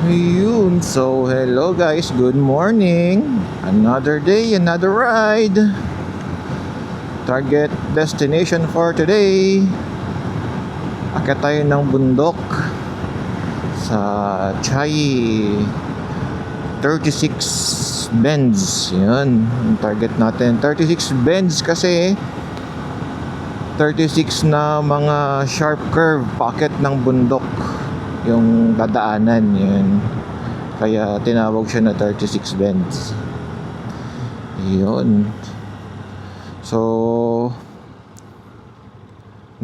Ayun, so hello guys, good morning. Another day, another ride. Target destination for today. Akit tayo ng bundok sa Chai 36 bends. Yun, yung target natin 36 bends kasi 36 na mga sharp curve packet ng bundok yung dadaanan. Yun, kaya tinawag siya na 36 bends. Yun, so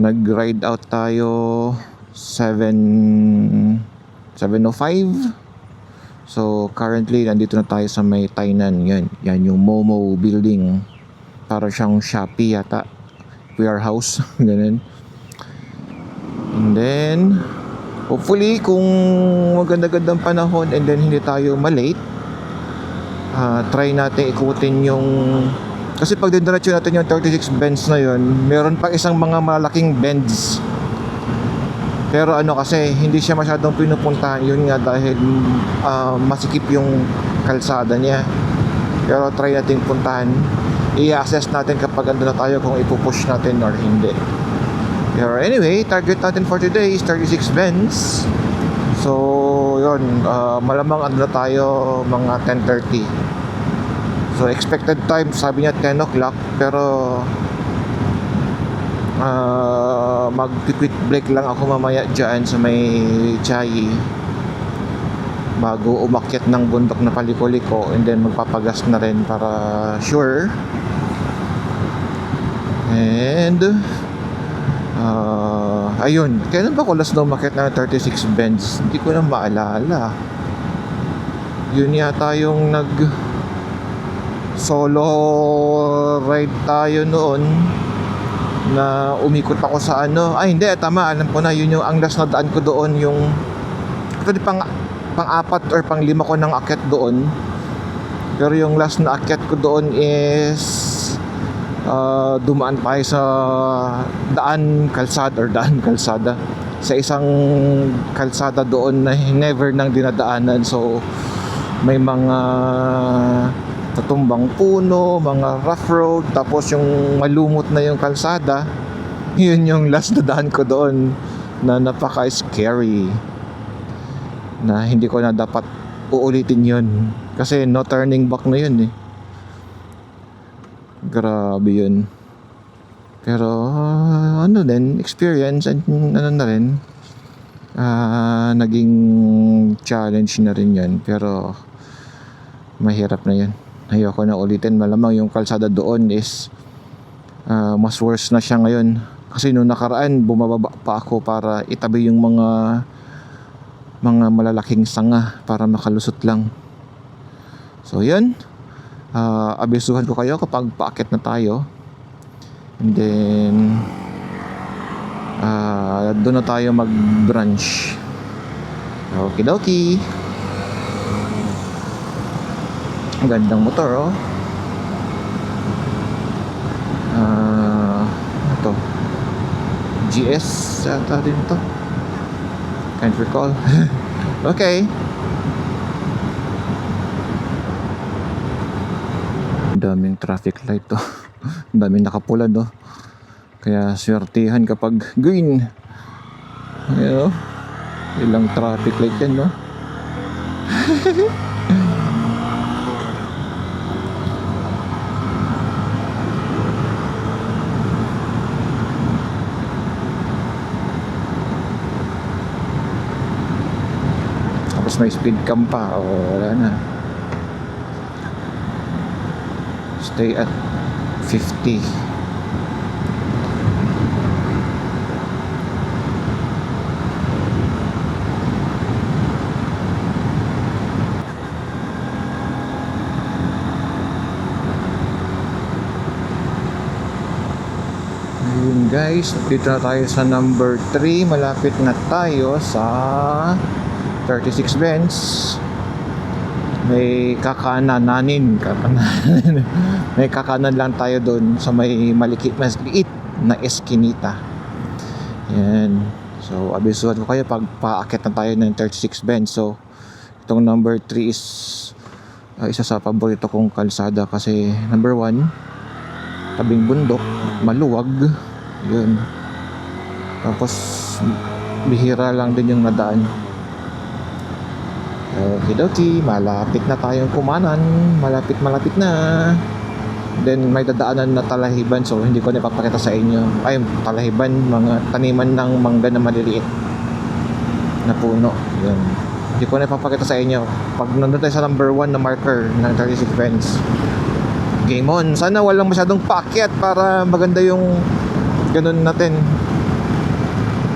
nag-ride out tayo 7:05. So currently nandito na tayo sa may Tainan. Yan yung Momo building, para siyang Shopee yata, warehouse. Ganun. And then hopefully kung maganda-gandang panahon and then hindi tayo malate, try natin ikutin yung, kasi pag dindiretso natin yung 36 bends na yun, meron pa isang mga malaking bends, pero kasi hindi siya masyadong pinupuntahan. Yun nga dahil masikip yung kalsada niya. Pero try natin puntahan, i-assess natin kapag ando na tayo kung ipupush natin or hindi. Pero anyway, target natin for today is 36 bends. So yun, malamang ando na tayo mga 10:30. So expected time, sabi niya 10 o'clock, pero mag-quick break lang ako mamaya dyan sa may Chai bago umakyat ng bundok na Paliko-Liko, and then magpapagas na rin para sure. And ayun, kailan ba ko last na umakyat na 36 bends? Hindi ko na maalala. Yun yata yung nag solo ride tayo noon, na umikot ako sa hindi, tama, alam ko na, yun yung ang last na daan ko doon, yung actually pang-apat or pang-lima ko ng akyat doon. Pero yung last na akyat ko doon is dumaan tayo sa kalsada sa isang kalsada doon na never nang dinadaanan. So may mga tutumbang puno, mga rough road, tapos yung malumot na yung kalsada. Yun yung last na daan ko doon, na napaka-scary, na hindi ko na dapat uulitin yun kasi no turning back na yun grabe yun. Pero din, experience, and na rin, naging challenge na rin yun. Pero mahirap na yun, ayoko na ulitin. Malamang yung kalsada doon is mas worse na siya ngayon, kasi nung nakaraan bumababa pa ako para itabi yung mga malalaking sanga para makalusot lang. So yun, abisuhan ko kayo kapag paakyat na tayo, and then doon na tayo mag brunch. Okidoki. Ang gandang motor, ito GS yata din to, can't recall. Okay, daming traffic light to. Daming nakapula kaya swertihan kapag green. Ilang traffic light yan, tapos may speed cam pa, wala na. Stay at 50. Ayun guys, dito na tayo sa number 3. Malapit na tayo sa 36 bends. May kakananin. May kakanan lang tayo doon sa may maliit na eskinita. Yan. So abisuhan ko kayo pag paakit na tayo ng 36 bends. So Itong number 3 is isa sa paborito kong kalsada kasi number 1, tabing bundok, maluwag, yun. Tapos bihira lang din yung nadaan. Okidoki, malapit na tayong kumanan, malapit na. Then may dadaanan na talahiban, so hindi ko na ipapakita sa inyo. Ay, talahiban, mga taniman ng mangga na maliliit na puno, yun. Hindi ko na ipapakita sa inyo. Pag nandun tayo sa number 1 na marker ng 36 Vents, game on. Sana walang masyadong paakyat para maganda yung ganun natin,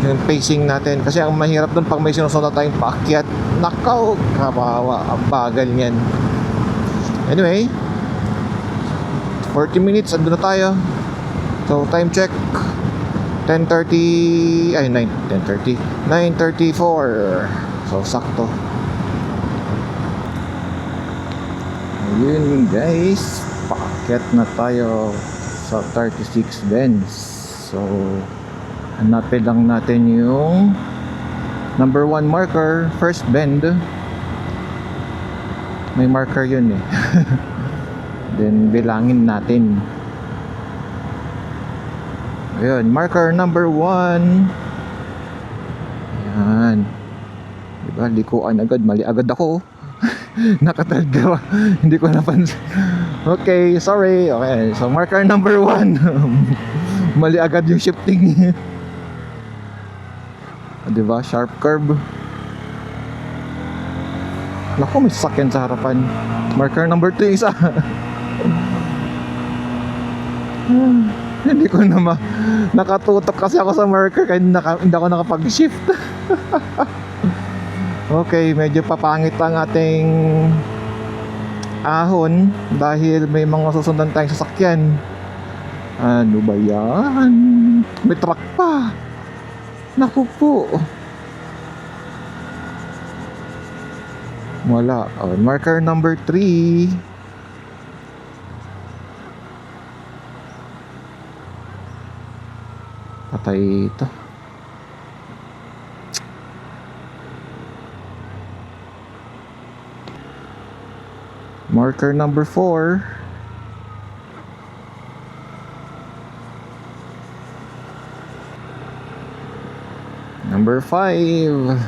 yung pacing natin. Kasi ang mahirap dun pag may sinusunod tayong paakyat, nakaw, kawawa, ang bagal niyan. Anyway, 40 minutes, andun na tayo. So time check, 10:30, ay 10:30, 9:34. So sakto. Ayun guys, paakyat na tayo sa 36 Vents. So hanapin lang natin yung number 1 marker, first bend. May marker yun eh. Then bilangin natin. Ayun, marker number 1. Ayan. Diba, likuan agad, mali agad ako. Nakatalgawa. Hindi ko napansin. Okay, sorry. Okay, so marker number 1. Mali agad yung shifting. Diba, sharp curve. Naku, may sasakyan sa harapan. Marker number 2 isa. Hindi ko na nakatutok kasi ako sa marker kaya hindi ako nakapag-shift. Okay, medyo papangit ang ating ahon dahil may mga susundan tayong sasakyan. Ano ba yan? May truck pa. Naku po. Wala. Oh, marker number 3. Patay ito. Marker number 4. Number 5.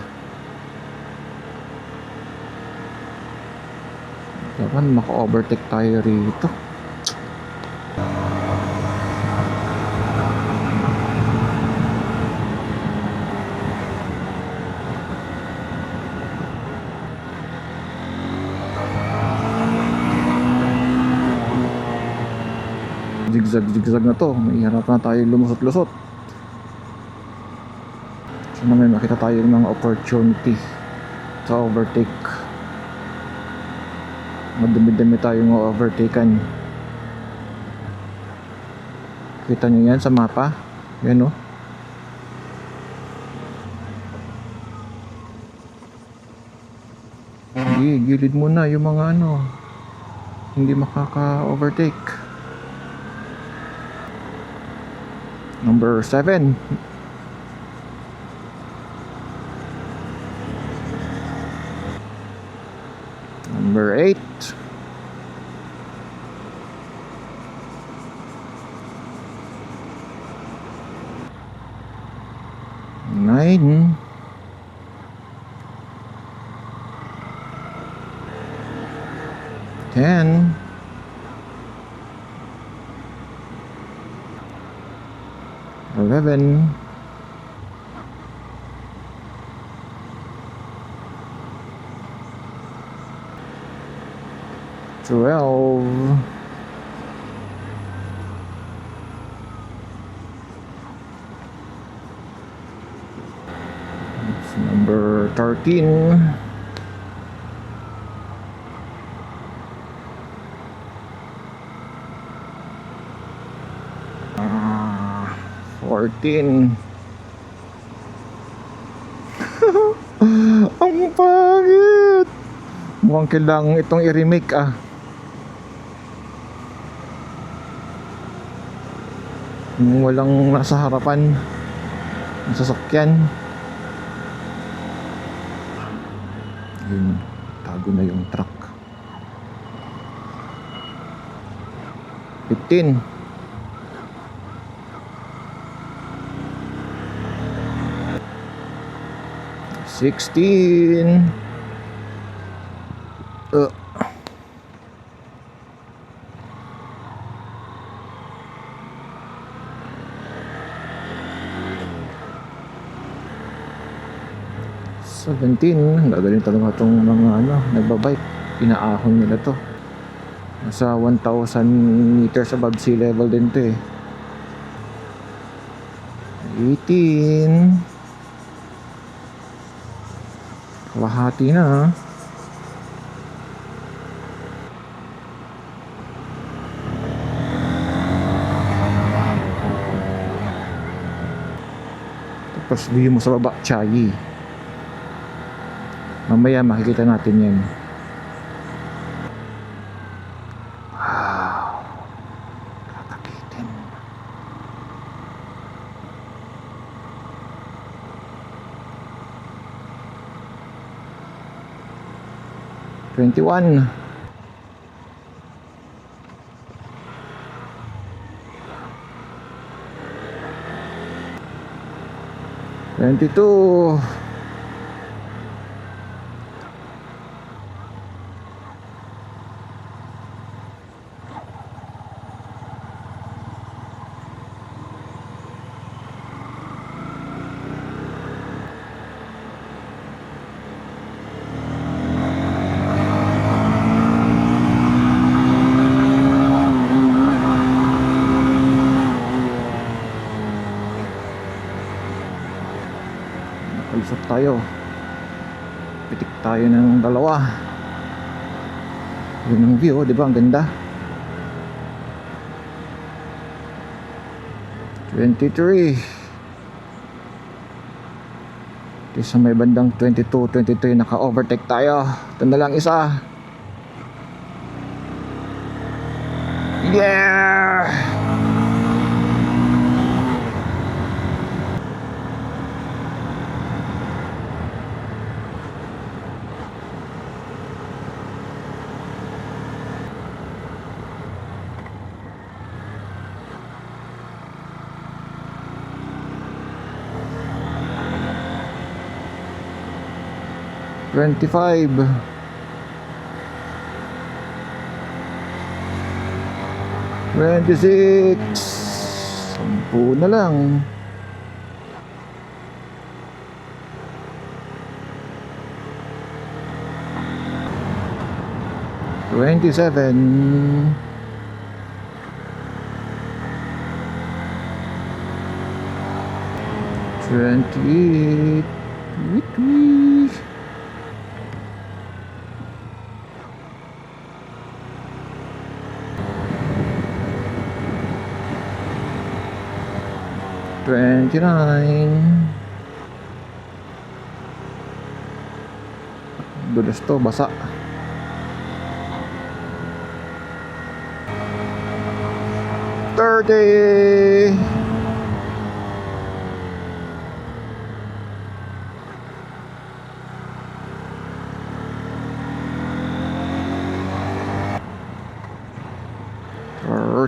Dapat maka-overtake tayo rito. Zigzag na to, may harap na tayo lumusot-lusot. Sana may makita tayo ng mga opportunity sa overtake. Madumi-dumi tayong overtaken. Kita nyo yan sa mapa? Yan o. Gilid muna yung mga hindi makaka-overtake. Number 7. Number 8. Nine. 10. 11. 12. 13. 14. Ang pangit. Mukhang kailangan itong i-remake walang nasa harapan ng sasakyan. Yun. Tago na yung truck. 15. Sixteen. 17. Gagaling talaga itong mga nagbabike. Inaahon nila to. Nasa 1,000 meters above sea level din to eh. 18. Kalahati na ha. Tapos view mo sa baba, Chayi. Mamaya makikita natin yan. Wow, kakakitin. Twenty-one. 22. 'Usap tayo. Pitik tayo ng dalawa. Yun ang view, di ba? Ang ganda. 23. Ito sa may bandang 22, 23 naka-overtake tayo. Ito na lang isa. Yeah! Twenty-five. 26. 10 na lang. 27. 28. Wait. 29. Dulas to, basa. 30.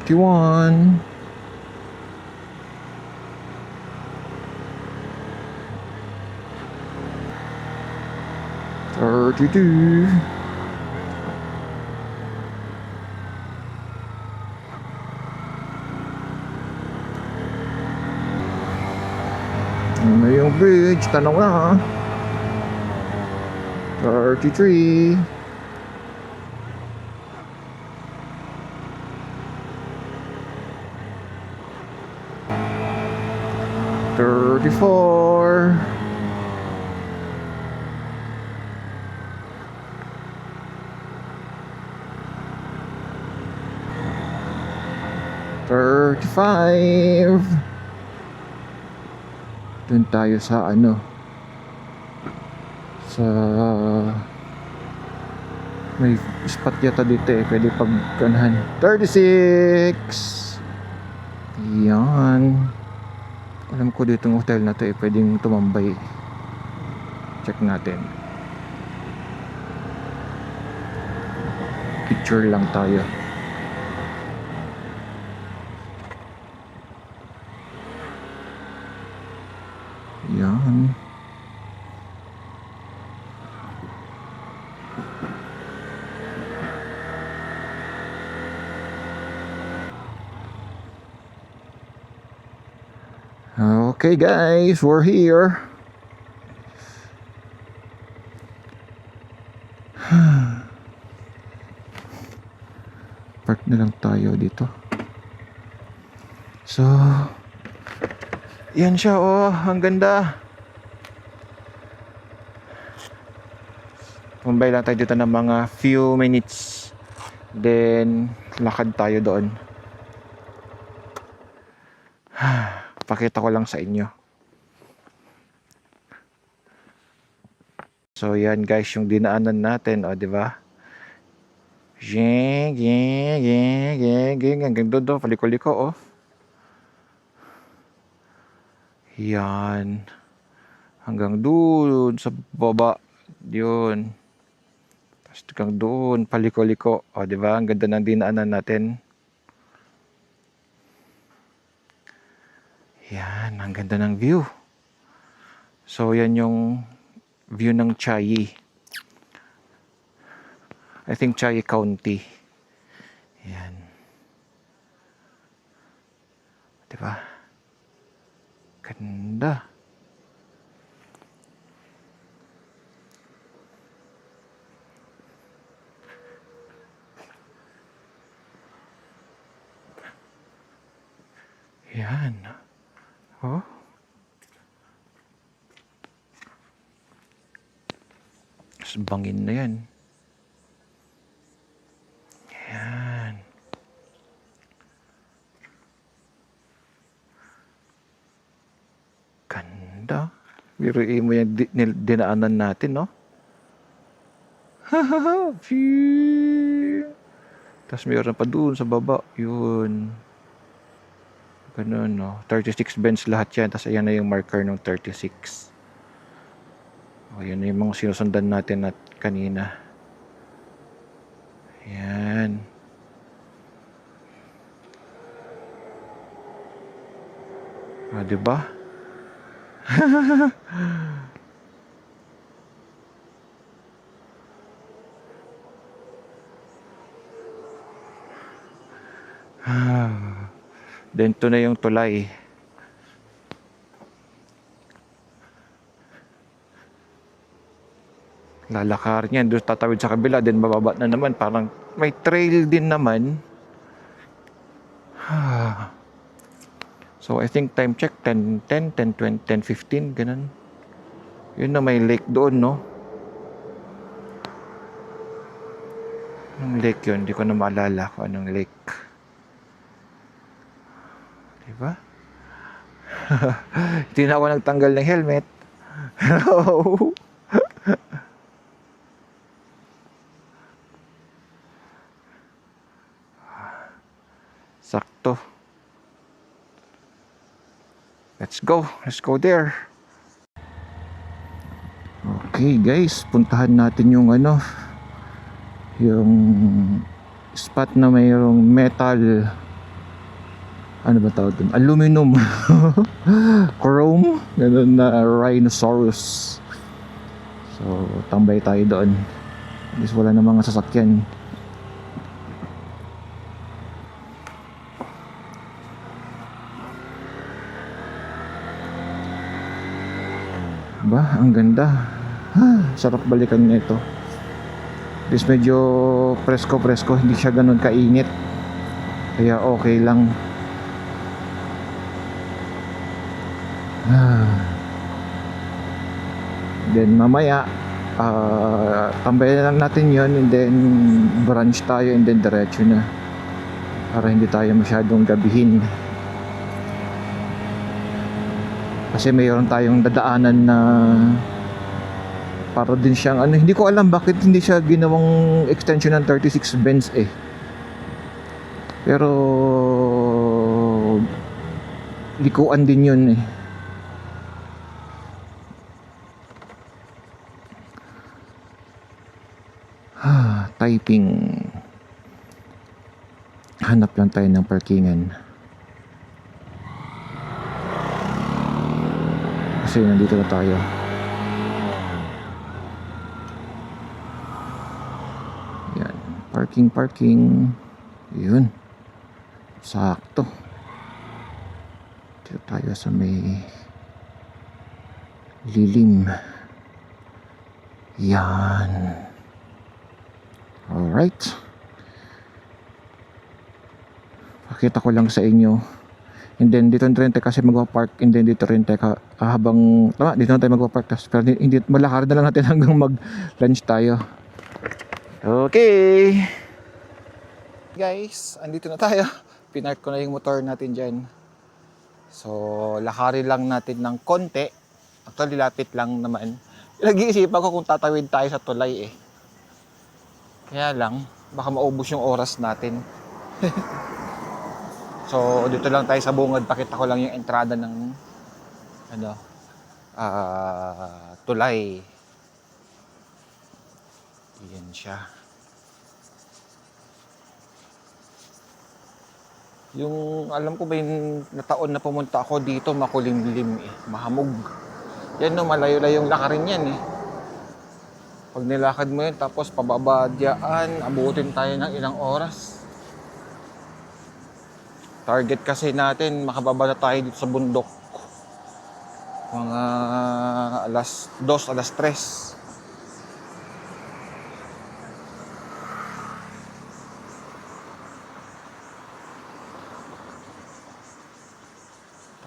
31. 32. 'Ano yung bridge? Tanong na ha. 33. 34. 35. Doon tayo sa sa may spot yata dito eh, pwede pagkanahan. 36. Yan. Alam ko dito ng hotel na to eh, pwedeng tumambay. Check natin. Picture lang tayo. Yan. Okay guys, we're here. Park na lang tayo dito. So, yan siya, oh, ang ganda. Tumbay lang tayo dito ng mga few minutes. Then, lakad tayo doon. Pakita ko lang sa inyo. So, yan guys, yung dinaanan natin, o, di ba? Hanggang doon, paliko-liko, oh. Yan. Hanggang doon sa baba. Yun. Tapos hanggang doon, paliko-liko. O, di ba? Ang ganda ng dinaanan natin. Yan, ang ganda ng view. So, yan yung view ng Chiayi. I think Chiayi County. Yan. Diba? Ganda. Yan. Oh. Bangin na yan. Yan. Ganda. Biruin mo yung dinaanan natin, no? Tapos mayroon pa doon sa baba. Yun. Ganun, no? 36 bends lahat yan. Tapos ayan na yung marker ng 36. O, yun na yung mga sinusundan natin at kanina. Yan. O, diba? Then, ito na yung tulay. Lalakar niyan, doon tatawid sa kabila, then bababa na naman, parang may trail din naman. So I think time check 10:10, 10:20, 10:15, ganun. Yun na, may lake doon, no? Anong lake yun? Hindi ko na maalala kung anong lake. Diba? Hindi na ako nagtanggal ng helmet. Hello? Sakto. Let's go there. Okay guys, puntahan natin yung yung spot na mayroong metal, ano ba tawag dun? Aluminum. Chrome, ganun na rhinoceros. So, tambay tayo doon. At least wala na mga sasakyan. Ba, ang ganda. Sarap balikan nito. This medyo presko, hindi siya ganun kainit. Kaya okay lang. Then mamaya tambayan lang natin yon, and then branch tayo, and then diretso na. Para hindi tayo masyadong gabihin. Kasi mayroon tayong dadaanan na para din siyang hindi ko alam bakit hindi siya ginawang extension ng 36 bends eh. Pero likuan din yun eh. Typing. Hanap lang tayo ng parkingan. Kasi nandito na tayo. Yan. Parking. Yun. Sakto. Dito tayo sa may lilim. Yan. Alright. Pakita ko lang sa inyo. And then dito rin tayo kasi magpa-park. And then dito rin tayo habang tama, dito na tayo magpa-park. Pero hindi, malakad na lang natin hanggang mag-lunch tayo. Okay. Guys, andito na tayo. Pinark ko na yung motor natin dyan. So, lakarin lang natin ng konti. Actually, lapit lang naman. Nag-iisipan ko kung tatawid tayo sa tulay eh. Kaya lang, baka maubos yung oras natin. So, dito lang tayo sa bungad. Pakita ko lang yung entrada ng tulay. Yan siya. Yung alam ko ba yung nataon na pumunta ako dito, makulimlim eh, mahamog. Yan no, malayo-layo yung lakarin yan eh. Pag nilakad mo yun, tapos pababa dyan, abutin tayo ng ilang oras. Target kasi natin, makababa na tayo dito sa bundok. Mga alas 2, alas 3.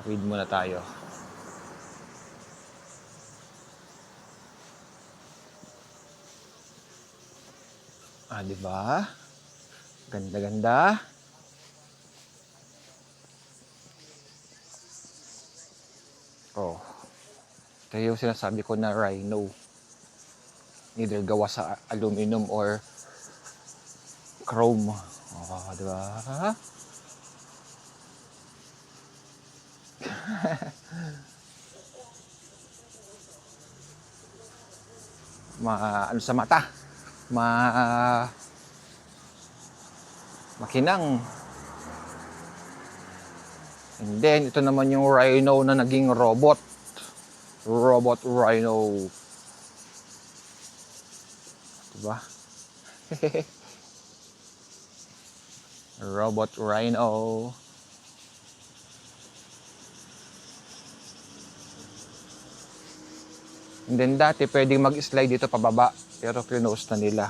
Tawid muna tayo. Diba? Ganda-ganda. Oh. Ito yung sinasabi ko na rhino. Either gawa sa aluminum or chrome. Oh, diba? Ano sa mata? Makinang. And then, ito naman yung rhino na naging robot. Robot rhino. Diba? Robot rhino. And then dati pwedeng mag-slide dito pababa, pero close na nila.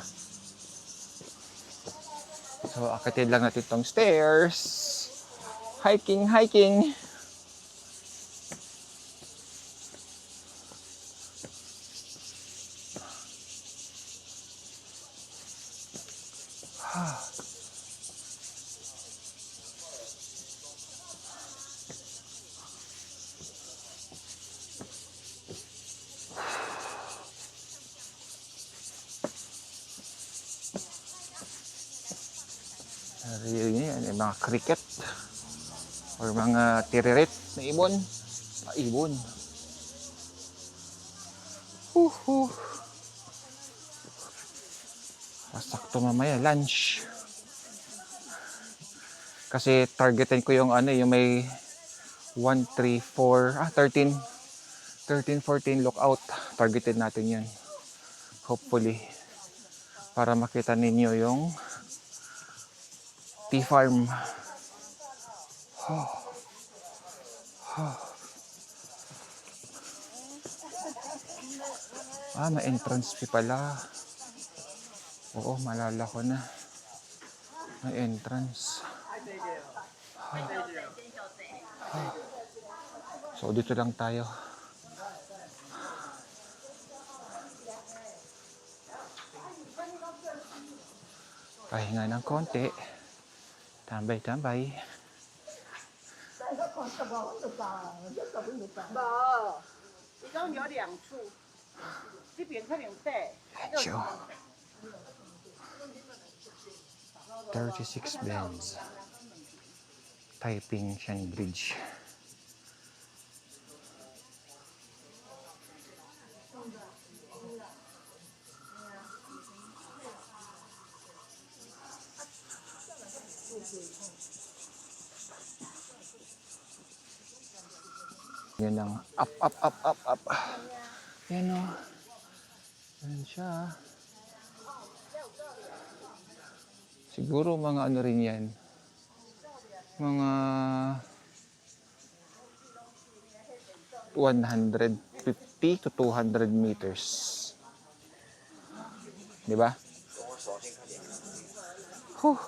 So akitin lang natin itong stairs. Hiking. Yan, mga cricket or mga tiririt na ibon. Ibon. Sakto mamaya lunch. Kasi targetin ko yung yung may 1, 3, 4, 13, 14 lookout. Targetin natin yan. Hopefully. Para makita ninyo yung tea farm. May entrance fee pala. Oo, malala ko na. May entrance. So, dito lang tayo. Pahinga ng konti. Tambay-tambay. Medyo 36 bends. Taiping Shan Bridge. Yan ang up, up, up, up, up. Yan o. Yan siya. Siguro mga ano rin yan. Mga 150 to 200 meters. Di ba? Huh.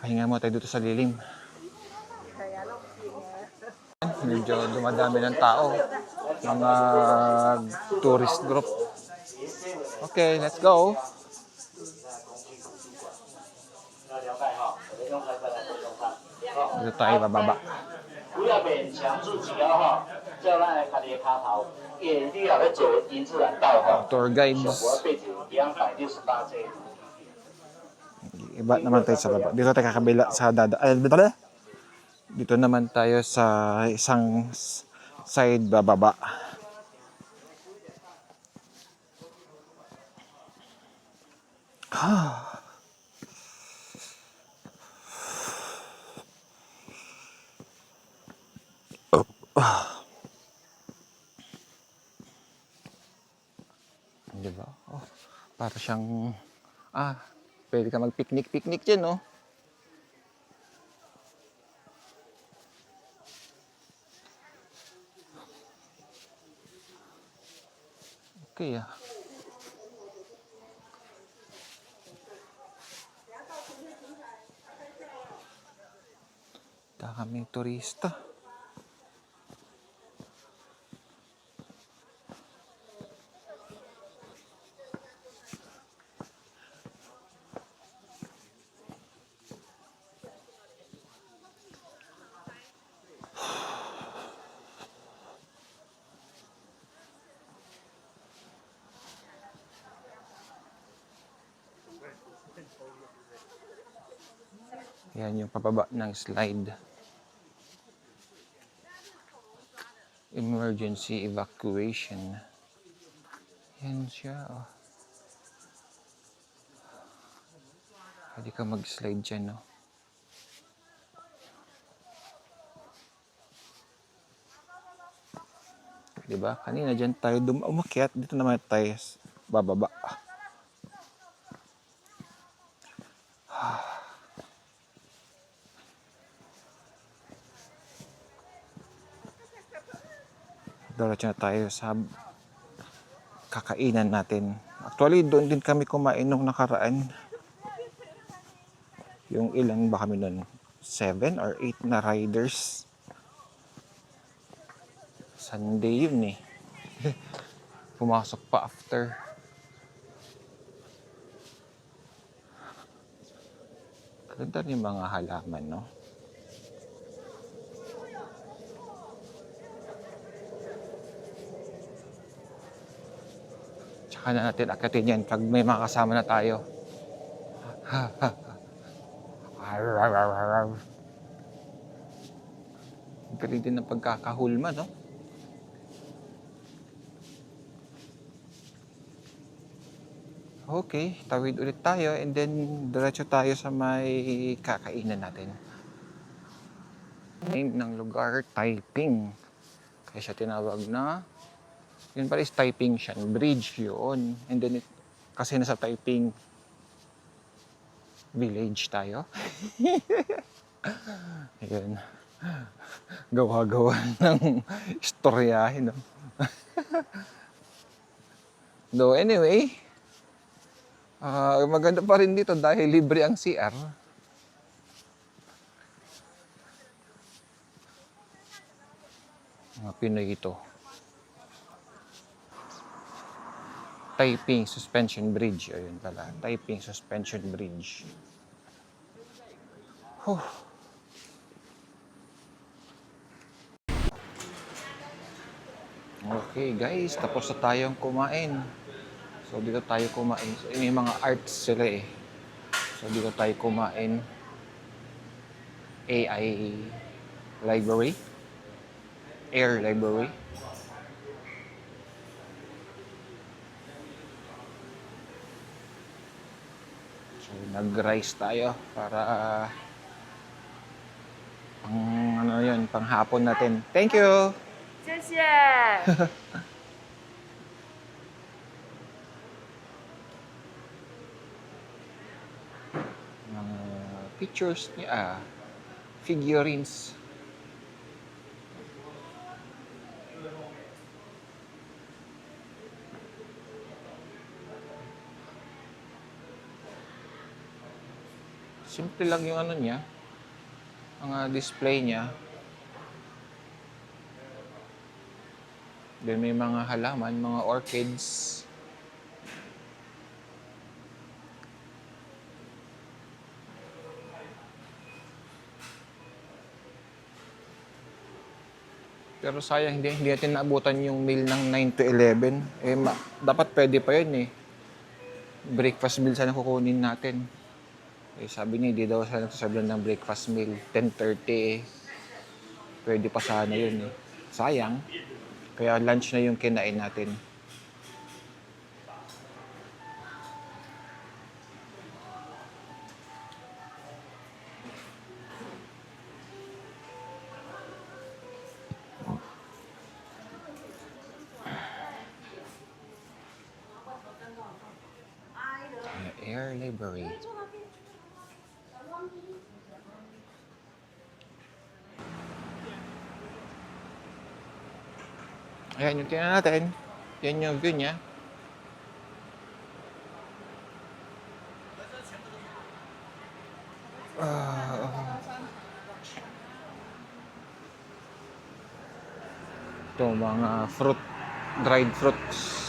Pahinga mo tayo dito sa lilim. Medyo dumadami ng tao. Mga tourist group. Okay, let's go. Dito tayo bababa. Tour guides. Iba naman tayo sa baba. Dito tayo kakabila sa dito naman tayo sa isang side bababa. Di ba? Oh, para siyang pwede ka mag-picnic dyan, no? Okay, daming turista. Yan yung pababa ng slide. Emergency evacuation. Yan siya. Oh. Pwede ka mag-slide dyan, no? Diba? Kanina dyan tayo umakyat. Dito naman tayo bababa. Diretso na tayo sa kakainan natin. Actually, doon din kami kumain nung nakaraan. Yung ilan ba kami nun? 7 or 8 na riders. Sunday yun eh. Pumasok pa after. Ganda yung mga halaman, no? Tsaka na natin akitin yan pag may mga kasama na tayo. Galing din ng pagkakahulma, no? Okay, tawid ulit tayo and then diretso tayo sa may kakainan natin. Name ng lugar, Taiping. Kaya siya tinawag na, yun pala is Taiping Shan Bridge yun. And then, kasi nasa Taiping Village tayo. Ayun. Gawa-gawa ng istoryahin, no? Though anyway, maganda pa rin dito dahil libre ang CR. Mga Pinoy ito. Taiping Suspension Bridge. Ayun pala. Taiping Suspension Bridge. Huh. Okay guys, tapos na tayong kumain. So dito tayo kumain. So, may mga arts sila eh. So dito tayo kumain. AI Library. Air Library. So nag-rice tayo para Pang ano yun, pang hapon natin. Thank you! 谢谢。Mga pictures niya, figurines. Simple lang yung ano niya, mga display niya. Then may mga halaman, mga orchids. Pero sayang, hindi natin naabutan yung meal ng 9 to 11. Dapat pwede pa yun eh. Breakfast meal sana kukunin natin. Sabi niya, hindi daw siya nagsasabihan ng breakfast meal. 10:30 eh. Pwede pa sana yun eh. Sayang. Kaya lunch na yung kinain natin. Air Library. Ayan yung tingnan natin. Yan yung view niya. Ito, mga dried fruits.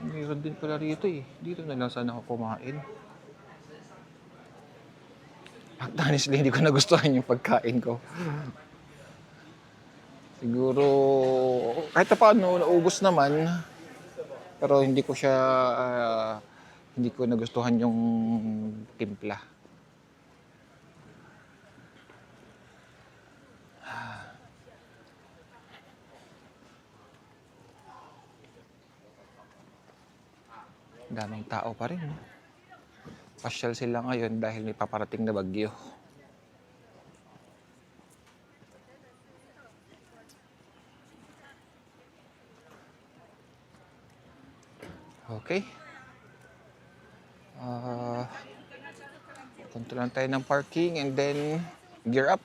Mayroon din pala rito eh. Dito na lang sana ako kumain. Honestly, hindi ko nagustuhan yung pagkain ko. Siguro, kahit pa paano, naubos naman. Pero hindi ko nagustuhan yung timpla. Daming tao pa rin. Pasyal sila ngayon dahil may paparating na bagyo. Okay. Punta lang tayo ng parking and then gear up.